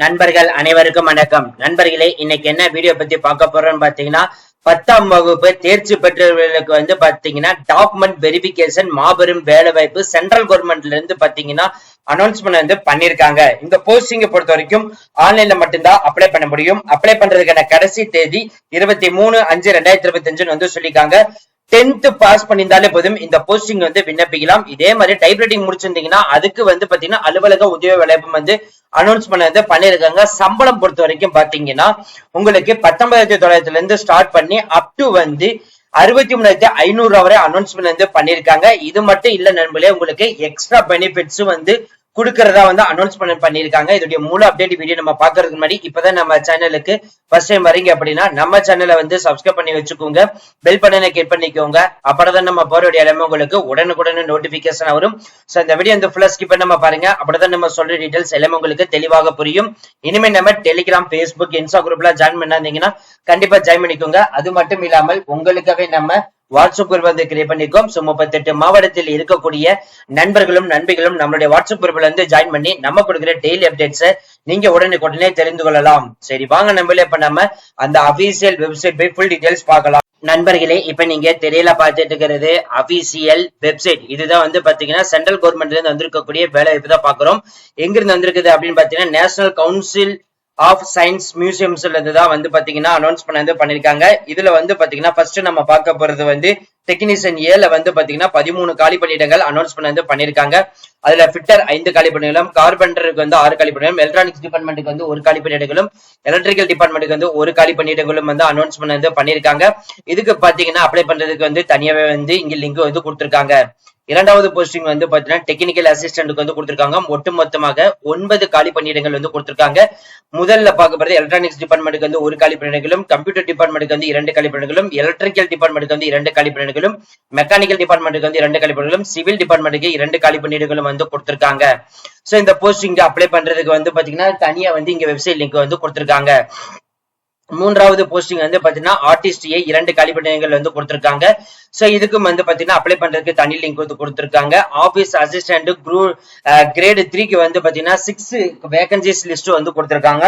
நண்பர்கள் அனைவருக்கும் வணக்கம். நண்பர்களே, இன்னைக்கு என்ன வீடியோ பத்தி பார்க்க போறோம்னு பாத்தீங்கன்னா, 10ஆம் வகுப்பு தேர்ச்சி பெற்றவர்களுக்கு பாத்தீங்கன்னா டாக்குமெண்ட் வெரிபிகேஷன் மாபெரும் வேலை வாய்ப்பு சென்ட்ரல் கவர்மெண்ட்ல இருந்து பாத்தீங்கன்னா அனௌன்ஸ்மெண்ட் பண்ணிருக்காங்க. இந்த போஸ்டிங்கை பொறுத்த வரைக்கும் ஆன்லைன்ல மட்டும்தான் அப்ளை பண்ண முடியும். அப்ளை பண்றதுக்கான கடைசி தேதி 23/5/2025 சொல்லிருக்காங்க. 10th பாஸ் பண்ணியிருந்தாலே போதும் இந்த போஸ்டிங் விண்ணப்பிக்கலாம். இதே மாதிரி டைப்ரைட்டிங் முடிச்சிருந்தீங்கன்னா அதுக்கு பாத்தீங்கன்னா அலுவலக உதவி வாய்ப்பு அனௌன்ஸ்மெண்ட் பண்ணிருக்காங்க. சம்பளம் பொறுத்த வரைக்கும் பாத்தீங்கன்னா உங்களுக்கு 19,900 இருந்து ஸ்டார்ட் பண்ணி அப் டு 63,500 வரை அனௌன்ஸ்மெண்ட் பண்ணிருக்காங்க. இது மட்டும் இல்ல நண்பர்களே, உங்களுக்கு எக்ஸ்ட்ரா பெனிஃபிட்ஸும் குடுக்கறதா அனௌன்ஸ்மெண்ட் பண்ணிருக்காங்க. இதோட முழு அப்டேட் வீடியோ நம்ம பாக்குறதுக்கு முன்னாடி இப்பதான் நம்ம சேனலுக்கு ஃபர்ஸ்ட் டைம் வரீங்க அப்படின்னா நம்ம சேனலை சப்ஸ்கிரைப் பண்ணி வச்சுக்கோங்க, பெல் பட்டனை கிளிக் பண்ணிக்கோங்க. அப்பதான் நம்ம போற எல்லாமே உங்களுக்கு உடனுக்குடனே நோட்டிபிகேஷன் வரும். சோ இந்த வீடியோ ஃபுல்லா ஸ்கிப் பண்ணாம பாருங்க. அப்பதான் நம்ம சொல்ற டீடைல்ஸ் எல்லாமே உங்களுக்கு தெளிவாக புரியும். இனிமே நம்ம டெலிகிராம், பேஸ்புக், இன்ஸ்டா குரூப்ல ஜாயின் பண்ணாதீங்கன்னா கண்டிப்பா ஜாயின் பண்ணிக்கோங்க. அது மட்டும் இல்லாமல் உங்களுக்காகவே நம்ம வாட்ஸ்அப் குரூப் கிரியேட் பண்ணிருக்கோம். 38 மாவட்டத்தில் இருக்கக்கூடிய நண்பர்களும் நண்பிகளும் நம்மளுடைய வாட்ஸ்அப் குரூப்ல ஜாயின் பண்ணி நம்ம கொடுக்குற டெய்லி அப்டேட்ஸ் நீங்க உடனே தெரிந்து கொள்ளலாம். சரி வாங்க நம்மளே இப்ப நம்ம அந்த அபிஷியல் வெப்சைட் போய் ஃபுல் டீடைல்ஸ் பார்க்கலாம். நண்பர்களே, இப்ப நீங்க தெரியல பார்த்துட்டு இருக்கிறது அபிஷியல் வெப்சைட். இதுதான் பாத்தீங்கன்னா சென்ட்ரல் கவர்மெண்ட்ல இருந்து வந்திருக்கக்கூடிய வேலை வாய்ப்பு தான் பாக்குறோம். எங்க இருந்து வந்திருக்குது அப்படின்னு பாத்தீங்கன்னா நேஷனல் கவுன்சில் ஆஃப் சயின்ஸ் மியூசியம்ஸ்ல இருந்து தான் பாத்தீங்கன்னா அனௌன்ஸ் பண்ணிருக்காங்க. இதுல பாத்தீங்கன்னா ஃபர்ஸ்ட் நம்ம பார்க்க போறது டெக்னீஷியன் ஏல பாத்தீங்கன்னா 13 காலி பணியிடங்கள் அனௌன்ஸ் பண்ணிருக்காங்க. அதுல ஃபிட்டர் 5 காலி பணியிடம், கார்பெண்டருக்கு 6 காலி பணியிடம், எலக்ட்ரானிக்ஸ் டிபார்ட்மெண்ட்டுக்கு 1 காலி பணியிடங்களும், எலக்ட்ரிக்கல் டிபார்ட்மெண்ட்டுக்கு 1 காலி பணியிடங்களும் அனௌன்ஸ்மெண்ட் பண்ணிருக்காங்க. இதுக்கு பாத்தீங்கன்னா அப்ளை பண்றதுக்கு தனியாவே இங்க லிங்க் கொடுத்திருக்காங்க. இரண்டாவது போஸ்டிங் பாத்தீங்கன்னா டெக்னிக்கல் அசிஸ்டன்ட்க்கு கொடுத்திருக்காங்க. ஒட்டுமொத்தமாக 9 காலி பணியிடங்கள் கொடுத்திருக்காங்க. முதல்ல பார்க்க போறது எலக்ட்ரானிக்ஸ் டிபார்ட்மெண்ட்டுக்கு 1 காலி பணியிடங்களும், கம்ப்யூட்டர் டிபார்ட்மெண்ட்டுக்கு 2 காலி பணியிடங்களும், எலக்ட்ரிக்கல் டிபார்ட்மெண்ட்டுக்கு 2 காலி பணியிடங்களும், மெக்கானிக்கல் டிபார்ட்மெண்ட்டுக்கு 2 காலி பணியிடங்களும், சிவில் டிபார்ட்மெண்ட்டுக்கு 2 காலி பணியிடங்களும் கொடுத்திருக்காங்க. சோ இந்த போஸ்டிங் அப்ளை பண்றதுக்கு பாத்தீங்கன்னா தனியா இங்க வெப்சைட் லிங்க் கொடுத்திருக்காங்க. மூன்றாவது போஸ்டிங் பாத்தீங்கன்னா ஆர்டிஸ்ட் 2 காலி பணியிடங்கள் கொடுத்திருக்காங்க. சோ இதுக்கும் பாத்தீங்கன்னா அப்ளை பண்றதுக்கு தனி லிங்க் கொடுத்திருக்காங்க. ஆபீஸ் அசிஸ்டன்ட் கிரேட் 3க்கு பாத்தீங்கன்னா 6 வேகன்சிஸ் லிஸ்ட் கொடுத்திருக்காங்க.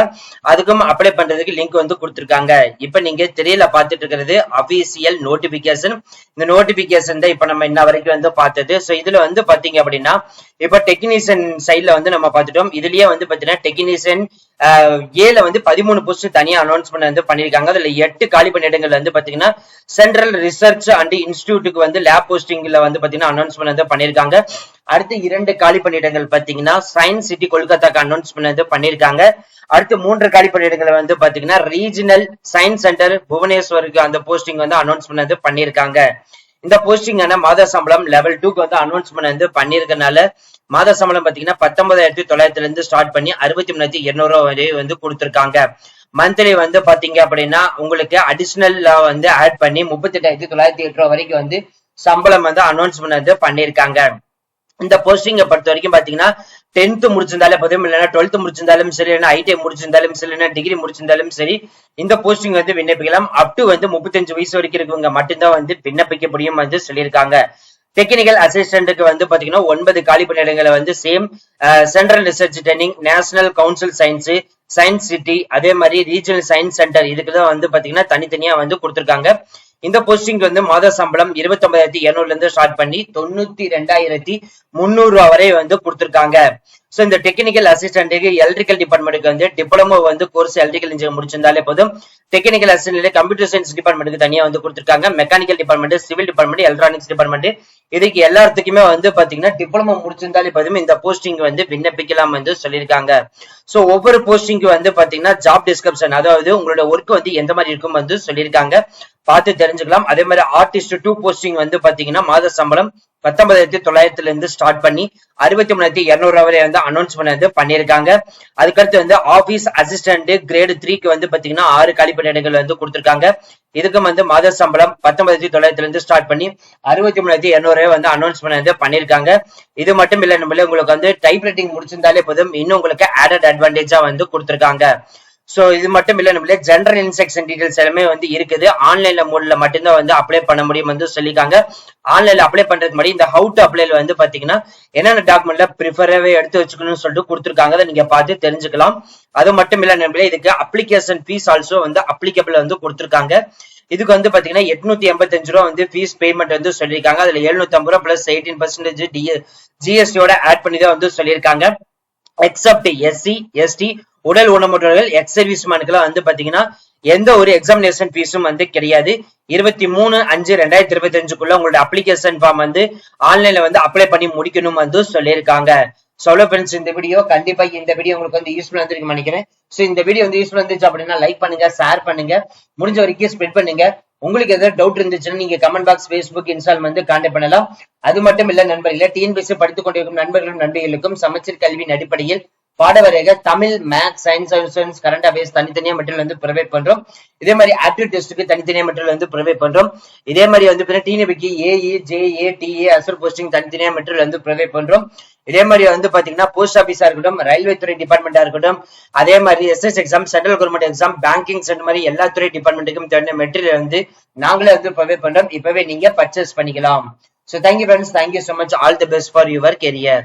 அதுக்கும் அப்ளை பண்றதுக்கு லிங்க் கொடுத்திருக்காங்க. இப்ப நீங்க திரையில பாத்துட்டு இருக்கிறது அபிஷியல் நோட்டிபிகேஷன். இந்த நோட்டிபிகேஷன் தான் இப்ப நம்ம இன்ன வரைக்கும் பார்த்தது. சோ இதுல பாத்தீங்க அப்படின்னா இப்ப டெக்னீஷியன் சைட்ல நம்ம பார்த்துட்டோம். இதுலயே பாத்தீங்கன்னா டெக்னீஷியன் ஏல 13 போஸ்ட் தனியா அனௌன்ஸ்மெண்ட் பண்ணிருக்காங்க. அதுல 8 காலி பணியிடங்கள் பாத்தீங்கன்னா சென்ட்ரல் ரிசர்ச் அண்ட் இன்ஸ்டிடியூட்டுக்கு லேப் போஸ்டிங்ல பாத்தீங்கன்னா அனௌன்ஸ்மெண்ட் பண்ணிருக்காங்க. அடுத்து 2 காலி பணியிடங்கள் பாத்தீங்கன்னா சயின்ஸ் சிட்டி கொல்கத்தாக்கு அனௌன்ஸ்மெண்ட் பண்ணிருக்காங்க. அடுத்து 3 காலி பணியிடங்கள் பாத்தீங்கன்னா ரீஜனல் சயின்ஸ் சென்டர் புவனேஸ்வருக்கு அந்த போஸ்டிங் அனௌன்ஸ்மெண்ட் பண்ணிருக்காங்க. இந்த போஸ்டிங் மாத சம்பளம் லெவல் 2க்கு அனௌன்ஸ்மெண்ட் பண்ணிருக்கனால மாத சம்பளம் பாத்தீங்கன்னா 19,900 இருந்து ஸ்டார்ட் பண்ணி 63,200 வரை கொடுத்திருக்காங்க. மந்த்லி பாத்தீங்க அப்படின்னா உங்களுக்கு அடிஷனல் ஆட் பண்ணி 38,908 வரைக்கும் சம்பளம் அனௌன்ஸ்மெண்ட் பண்ணிருக்காங்க. இந்த போஸ்டிங்க பொறுத்த வரைக்கும் பாத்தீங்கன்னா 10th முடிச்சிருந்தாலே போதும், இல்லைன்னா 12th முடிச்சிருந்தாலும் சரி, இல்லைன்னா ஐடிஐ முடிச்சிருந்தாலும் சரி, இல்லைன்னா டிகிரி முடிச்சிருந்தாலும் சரி இந்த போஸ்டிங் விண்ணப்பிக்கலாம். அப் டு 35 வயசு வரைக்கும் இருக்கவங்க மட்டும்தான் விண்ணப்பிக்க முடியும் சொல்லியிருக்காங்க. டெக்னிக்கல் அசிஸ்டன்ட்டுக்கு பாத்தீங்கன்னா 9 காலி பணியிடங்களை same central research training, national council science, science city, அதே மாதிரி ரீஜனல் சயின்ஸ் சென்டர் இதுக்குதான் பாத்தீங்கன்னா தனித்தனியா கொடுத்திருக்காங்க. இந்த போஸ்டிங் மாத சம்பளம் 29,200 இருந்து ஸ்டார்ட் பண்ணி 92,300 வரை கொடுத்திருக்காங்க. சோ இந்த டெக்னிக்கல் அசிஸ்டன்ட்டுக்கு எலக்ட்ரிக்கல் டிபார்ட்மெண்ட்டுக்கு டிப்ளமோ கோர்ஸ் எலக்ட்ரிக்கல் இன்ஜினியர் முடிச்சிருந்தாலே போதும். டெக்னிக்கல் அசிஸ்டன்ட் கம்ப்யூட்டர் சயின்ஸ் டிபார்ட்மெண்ட்டுக்கு தனியா கொடுத்திருக்காங்க. Mechanical department, civil department, electronics department இதுக்கு எல்லாத்துக்குமே பாத்தீங்கன்னா டிப்ளமோ முடிச்சிருந்தாலே போதும் இந்த போஸ்டிங் விண்ணப்பிக்கலாம் சொல்லியிருக்காங்க. சோ ஒவ்வொரு போஸ்டிங்க்கு பாத்தீங்கன்னா ஜாப் டிஸ்கிரிப்ஷன், அதாவது உங்களோட ஒர்க் எந்த மாதிரி இருக்கும் சொல்லியிருக்காங்க, பார்த்து தெரிஞ்சுக்கலாம். அதே மாதிரி ஆர்டிஸ்ட் 2 போஸ்டிங் பாத்தீங்கன்னா மாத சம்பளம் 19,900 இருந்து ஸ்டார்ட் பண்ணி 63,200 வரை அனௌன்ஸ்மெண்ட் பண்ணிருக்காங்க. அதுக்கடுத்து ஆபீஸ் அசிஸ்டன்ட் கிரேட் 3க்கு பாத்தீங்கன்னா 6 காலி பணியிடங்கள் கொடுத்திருக்காங்க. இதுக்கும் மாத சம்பளம் 19,900 இருந்து ஸ்டார்ட் பண்ணி 63,200 அனௌன்ஸ்மெண்ட் பண்ணிருக்காங்க. இது மட்டும் இல்ல நம்மள உங்களுக்கு டைப் ரைட்டிங் முடிச்சிருந்தாலே போதும், இன்னும் உங்களுக்கு ஆடட் அட்வான்டேஜா கொடுத்திருக்காங்க. சோ இது மட்டும் இல்ல நம்மளே ஜெனரல் இன்ஸ்ட்ரக்ஷன் டீடைல்ஸ் எல்லாமே வந்து இருக்குது. ஆன்லைன்ல மோட்ல மட்டும்தான் வந்து அப்ளை பண்ண முடியும் வந்து சொல்லிருக்காங்க. ஆன்லைன்ல அப்ளை பண்றதுக்கு முன்னாடி இந்த ஹவு டு அப்ளைல வந்து பாத்தீங்கன்னா என்னென்ன டாக்குமெண்ட்ல ப்ரிஃபராவே எடுத்து வச்சுக்கணும்னு சொல்லிட்டு கொடுத்துருக்காங்க. அதை நீங்க பார்த்து தெரிஞ்சுக்கலாம். அது மட்டும் இல்ல நம்மளே இதுக்கு அப்ளிகேஷன் ஃபீஸ் ஆல்சோ வந்து அப்ளிகபிள் வந்து கொடுத்துருக்காங்க. இதுக்கு வந்து பாத்தீங்கன்னா 885 ரூபா வந்து ஃபீஸ் பேமெண்ட் வந்து சொல்லியிருக்காங்க. அதுல 750 ரூபா பிளஸ் 18% ஜிஎஸ்டியோட ஆட் பண்ணி தான் வந்து சொல்லியிருக்காங்க. எக்ஸப்ட் எஸ்சி எஸ்டி உடல் ஊனமுற்றவர்கள் எக்ஸ் சர்வீஸ்மேனுக்குலாம் வந்து பாத்தீங்கன்னா எந்த ஒரு எக்ஸாமினேஷன் ஃபீஸும் வந்து கிடையாது. 23/5/2025 உங்களோட அப்ளிகேஷன் ஃபார்ம் வந்து ஆன்லைன்ல வந்து அப்ளை பண்ணி முடிக்கணும் வந்து சொல்லியிருக்காங்க. சோலோ ஃப்ரெண்ட்ஸ், இந்த வீடியோ கண்டிப்பா இந்த வீடியோ உங்களுக்கு வந்து யூஸ்ஃபுல்லா இருந்திருக்கும் நினைக்கிறேன். சோ இந்த வீடியோ வந்து யூஸ்ஃபுல்லா இருந்துச்சு அப்படின்னா லைக் பண்ணுங்க, ஷேர் பண்ணுங்க, முடிஞ்ச வரைக்கும் ஸ்ப்ரெட் பண்ணுங்க. உங்களுக்கு ஏதாவது டவுட் இருந்துச்சுன்னா நீங்க கமெண்ட் பாக்ஸ், ஃபேஸ்புக், இன்ஸ்டால் வந்து கான்டாக்ட் பண்ணலாம். அது மட்டும் இல்ல நண்பர்களே, டிஎன்பிஎஸ்சி படித்துக் கொண்டிருக்கும் நண்பர்களும் நண்பிகளுக்கும் சமச்சீர் கல்வியின் அடிப்படையில் பாடவரைக Tamil, maths, science, current affairs தனித்தனியா மெட்டீரியல் வந்து ப்ரொவைட் பண்றோம். இதே மாதிரி ஆப்டிடியூட் டெஸ்ட்டுக்கு தனித்தனியா மெட்டீரியல் வந்து ப்ரொவைட் பண்றோம். இதே மாதிரி வந்து டிஎன்பிக்கு ஏஇ, ஜேஏ, டிஏ, அசர் போஸ்டிங் தனித்தனியா மெட்டீரியல் வந்து ப்ரொவைட் பண்றோம். இதே மாதிரி வந்து பாத்தீங்கன்னா போஸ்ட் ஆபீஸா இருக்கட்டும், ரயில்வே துறை டிபார்ட்மெண்டா இருக்கட்டும், அதே மாதிரி SS exam, central government exam, banking சென்ட் மாதிரி எல்லா துறை டிபார்ட்மெண்ட்டுக்கும் தேவையான மெட்டீரியல் வந்து நாங்களே வந்து ப்ரொவைட் பண்றோம். இப்பவே நீங்க பர்ச்சேஸ் பண்ணிக்கலாம். So thank you friends, thank you so much, all the best for your career.